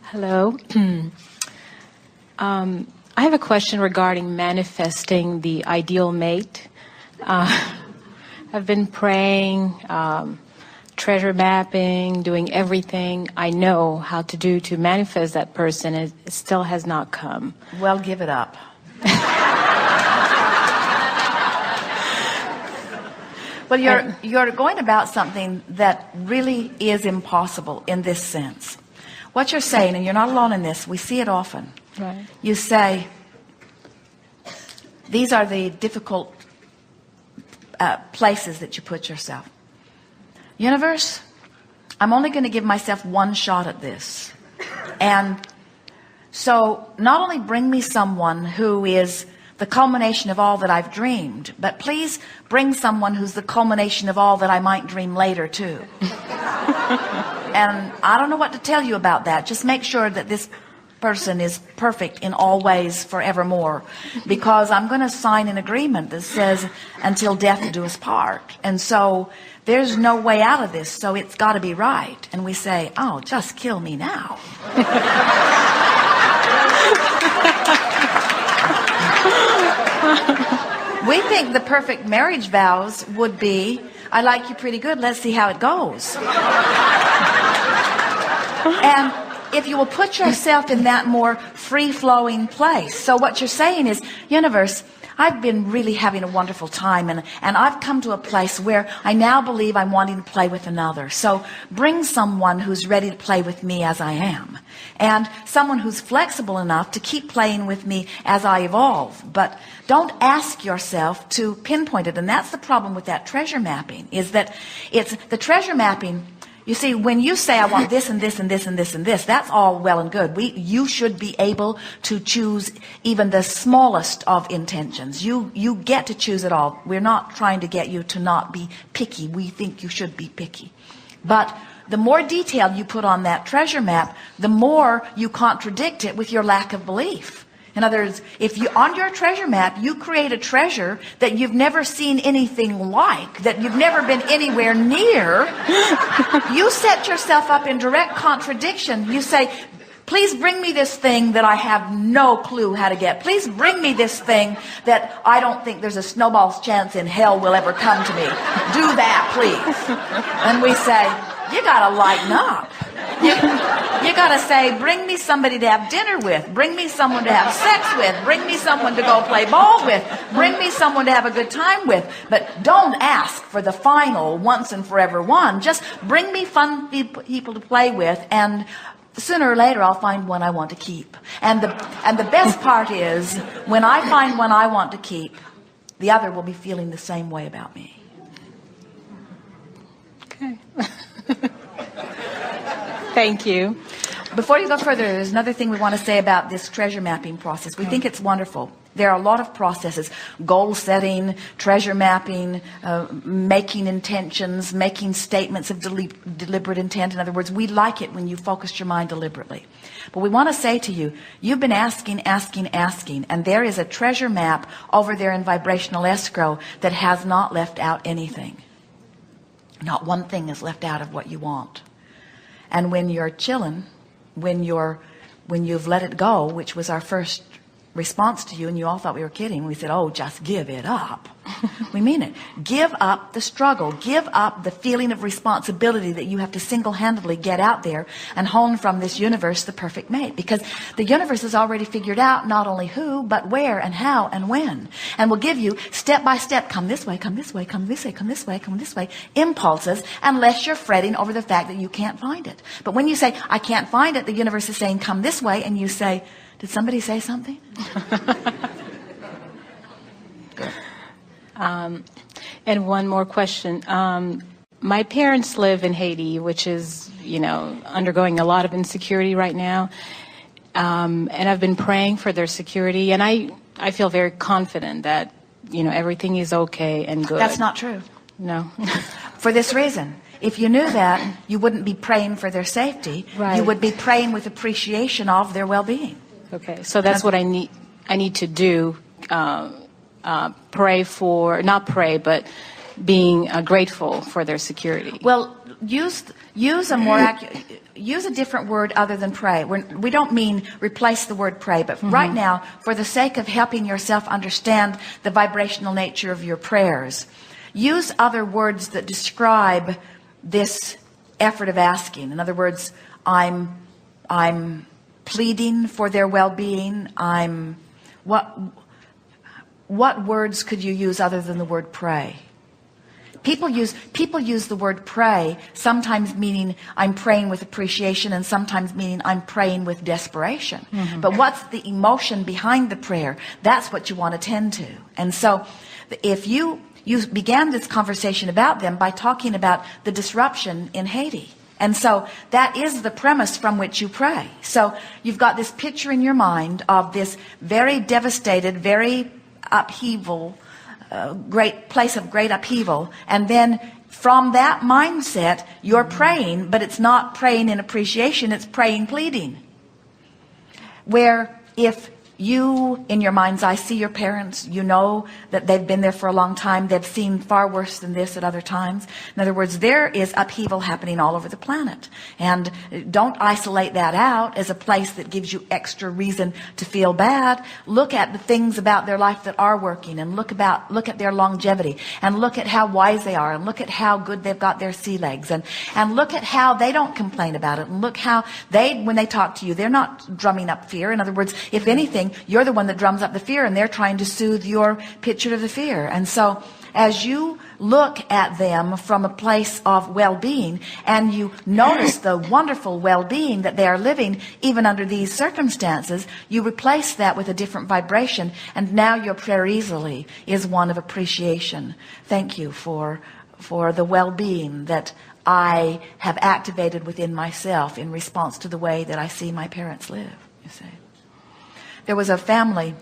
Hello. I have a question regarding manifesting the ideal mate. I've been praying, treasure mapping, doing everything I know how to do to manifest that person. It still has not come. Well, give it up. Well, you're going about something that really is impossible in this sense. What you're saying, and you're not alone in this, we see it often. Right. You say, these are the difficult places that you put yourself. Universe, I'm only going to give myself one shot at this. And so not only bring me someone who is the culmination of all that I've dreamed, but please bring someone who's the culmination of all that I might dream later too. And I don't know what to tell you about that. Just make sure that this person is perfect in all ways forevermore, because I'm going to sign an agreement that says until death do us part. And so there's no way out of this, so it's got to be right. And we say, oh, just kill me now. We think the perfect marriage vows would be, I like you pretty good, let's see how it goes. And if you will put yourself in that more free-flowing place. So what you're saying is, universe, I've been really having a wonderful time, and I've come to a place where I now believe I'm wanting to play with another. So bring someone who's ready to play with me as I am, and someone who's flexible enough to keep playing with me as I evolve. But don't ask yourself to pinpoint it. And that's the problem with that treasure mapping, is that it's the treasure mapping. You see, when you say, I want this and this and this and this and this, that's all well and good. You should be able to choose even the smallest of intentions. You get to choose it all. We're not trying to get you to not be picky. We think you should be picky. But the more detail you put on that treasure map, the more you contradict it with your lack of belief. In other words, if you, on your treasure map, you create a treasure that you've never seen anything like, that you've never been anywhere near, you set yourself up in direct contradiction. You say, please bring me this thing that I have no clue how to get. Please bring me this thing that I don't think there's a snowball's chance in hell will ever come to me. Do that, please. And we say, you gotta lighten up. You gotta say, bring me somebody to have dinner with. Bring me someone to have sex with. Bring me someone to go play ball with. Bring me someone to have a good time with. But don't ask for the final once and forever one. Just bring me fun people to play with, and sooner or later I'll find one I want to keep. And the best part is, when I find one I want to keep, the other will be feeling the same way about me. Okay. Thank you. Before you go further, there's another thing we want to say about this treasure mapping process. We think it's wonderful. There are a lot of processes: goal setting, treasure mapping, making intentions, making statements of deliberate intent. In other words, we like it when you focused your mind deliberately. But we want to say to you, you've been asking, and there is a treasure map over there in vibrational escrow that has not left out anything. Not one thing is left out of what you want. And when you're chilling, when you've let it go, which was our first response to you, and you all thought we were kidding, we said, oh, just give it up. We mean it. Give up the struggle. Give up the feeling of responsibility that you have to single-handedly get out there and hone from this universe the perfect mate. Because the universe has already figured out not only who, but where and how and when. And will give you step by step, come this way, come this way, come this way, come this way, come this way, impulses, unless you're fretting over the fact that you can't find it. But when you say, I can't find it, the universe is saying, come this way, and you say, did somebody say something? And one more question. My parents live in Haiti, which is, undergoing a lot of insecurity right now. And I've been praying for their security. And I feel very confident that, everything is okay and good. That's not true. No. For this reason. If you knew that, you wouldn't be praying for their safety. Right. You would be praying with appreciation of their well-being. Okay. So that's what I need to do. Pray for, not pray, but being grateful for their security. Well, use a more accurate, use a different word other than pray. We don't mean replace the word pray, but right now, for the sake of helping yourself understand the vibrational nature of your prayers, use other words that describe this effort of asking. In other words, I'm pleading for their well-being. What words could you use other than the word pray? People use the word pray, sometimes meaning I'm praying with appreciation, and sometimes meaning I'm praying with desperation. But what's the emotion behind the prayer? That's what you want to tend to. And so if you began this conversation about them by talking about the disruption in Haiti. And so that is the premise from which you pray. So you've got this picture in your mind of this very devastated, very upheaval, great place of great upheaval, and then from that mindset you're praying, but it's not praying in appreciation, it's praying pleading. Where if you, in your mind's eye, see your parents, you know that they've been there for a long time, they've seen far worse than this at other times. In other words, there is upheaval happening all over the planet. And don't isolate that out as a place that gives you extra reason to feel bad. Look at the things about their life that are working, and look at their longevity, and look at how wise they are, and look at how good they've got their sea legs, and look at how they don't complain about it, and look how when they talk to you, they're not drumming up fear. In other words, if anything, you're the one that drums up the fear, and they're trying to soothe your picture of the fear. And so as you look at them from a place of well-being, and you notice the wonderful well-being that they are living even under these circumstances, you replace that with a different vibration, and now your prayer easily is one of appreciation. Thank you for the well-being that I have activated within myself in response to the way that I see my parents live, you see. There was a family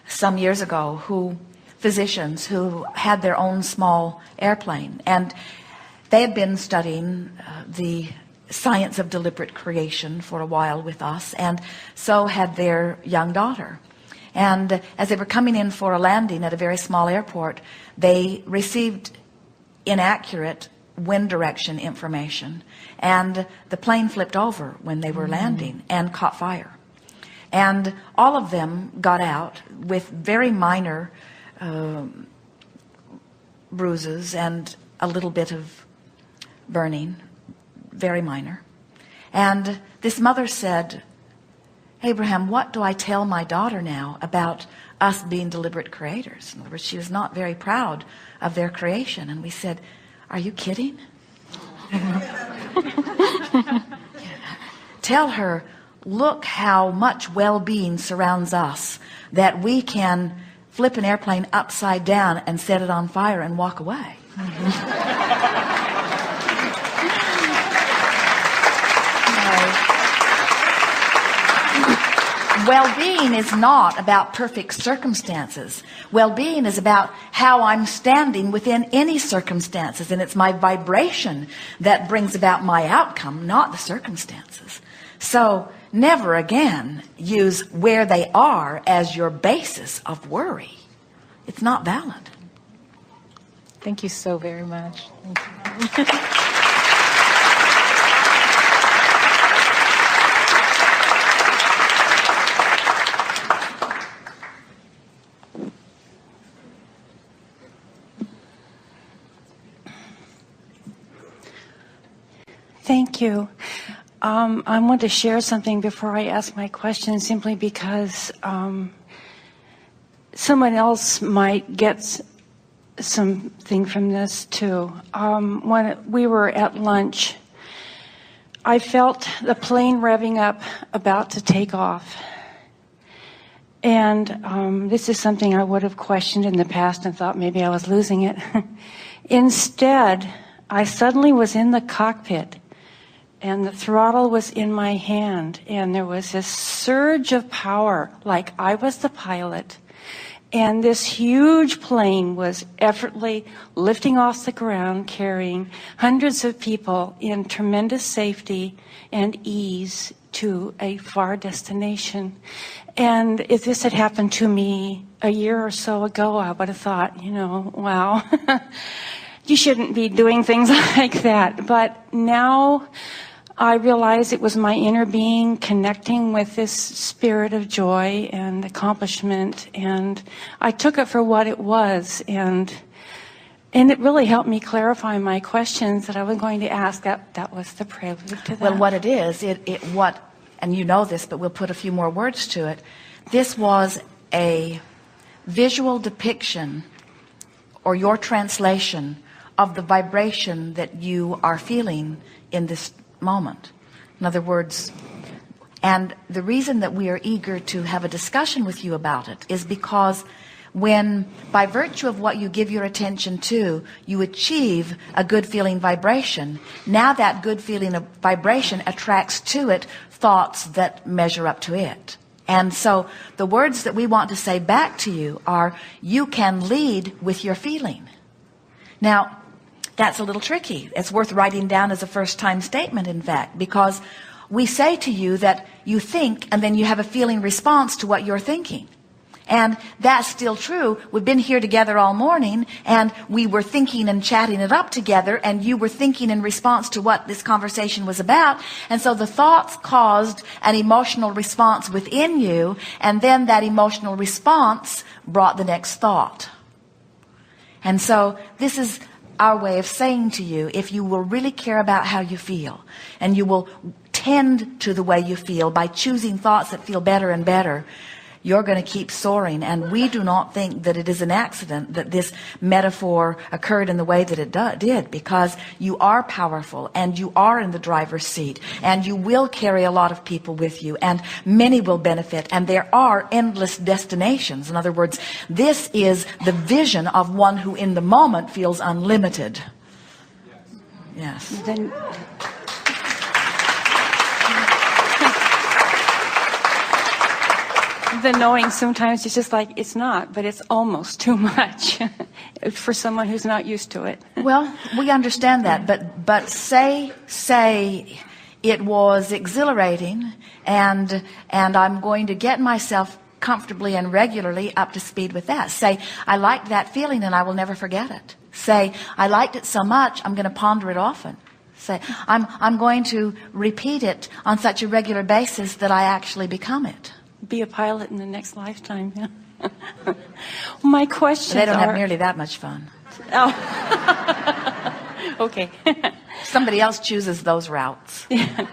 some years ago physicians who had their own small airplane, and they had been studying the science of deliberate creation for a while with us, and so had their young daughter. And as they were coming in for a landing at a very small airport, they received inaccurate wind direction information, and the plane flipped over when they were landing and caught fire. And all of them got out with very minor bruises and a little bit of burning, very minor. And this mother said, Abraham, what do I tell my daughter now about us being deliberate creators? In other words, she was not very proud of their creation. And we said, are you kidding? Tell her, look how much well-being surrounds us, that we can flip an airplane upside down and set it on fire and walk away. Well-being is not about perfect circumstances. Well-being is about how I'm standing within any circumstances, and it's my vibration that brings about my outcome, not the circumstances. So never again use where they are as your basis of worry. It's not valid. Thank you so very much. Thank you. Thank you. I want to share something before I ask my question, simply because someone else might get something from this too. When we were at lunch, I felt the plane revving up, about to take off. And this is something I would have questioned in the past and thought maybe I was losing it. Instead, I suddenly was in the cockpit, and the throttle was in my hand, and there was this surge of power, like I was the pilot. And this huge plane was effortlessly lifting off the ground, carrying hundreds of people in tremendous safety and ease to a far destination. And if this had happened to me a year or so ago, I would have thought, wow. you shouldn't be doing things like that. But now I realize it was my inner being connecting with this spirit of joy and accomplishment, and I took it for what it was, and it really helped me clarify my questions that I was going to ask. That was the prelude to that. Well, what it is, and you know this, but we'll put a few more words to it. This was a visual depiction, or your translation, of the vibration that you are feeling in this moment. In other words, and the reason that we are eager to have a discussion with you about it is because when, by virtue of what you give your attention to, you achieve a good feeling vibration, now that good feeling of vibration attracts to it thoughts that measure up to it. And so the words that we want to say back to you are, you can lead with your feeling. Now, that's a little tricky. It's worth writing down as a first-time statement, in fact, because we say to you that you think and then you have a feeling response to what you're thinking. And that's still true. We've been here together all morning, and we were thinking and chatting it up together, and you were thinking in response to what this conversation was about. And so the thoughts caused an emotional response within you, and then that emotional response brought the next thought. And so this is our way of saying to you, if you will really care about how you feel, and you will tend to the way you feel by choosing thoughts that feel better and better, you're going to keep soaring. And we do not think that it is an accident that this metaphor occurred in the way that it did, because you are powerful, and you are in the driver's seat, and you will carry a lot of people with you, and many will benefit, and there are endless destinations. In other words, this is the vision of one who in the moment feels unlimited. Yes. Then the knowing sometimes it's just like, it's not, but it's almost too much for someone who's not used to it. Well, we understand that, but say it was exhilarating, and I'm going to get myself comfortably and regularly up to speed with that. Say, I liked that feeling and I will never forget it. Say, I liked it so much, I'm going to ponder it often. Say, I'm going to repeat it on such a regular basis that I actually become it. Be a pilot in the next lifetime. Yeah. My questions They don't are... have nearly that much fun. Oh. Okay. Somebody else chooses those routes. Yeah.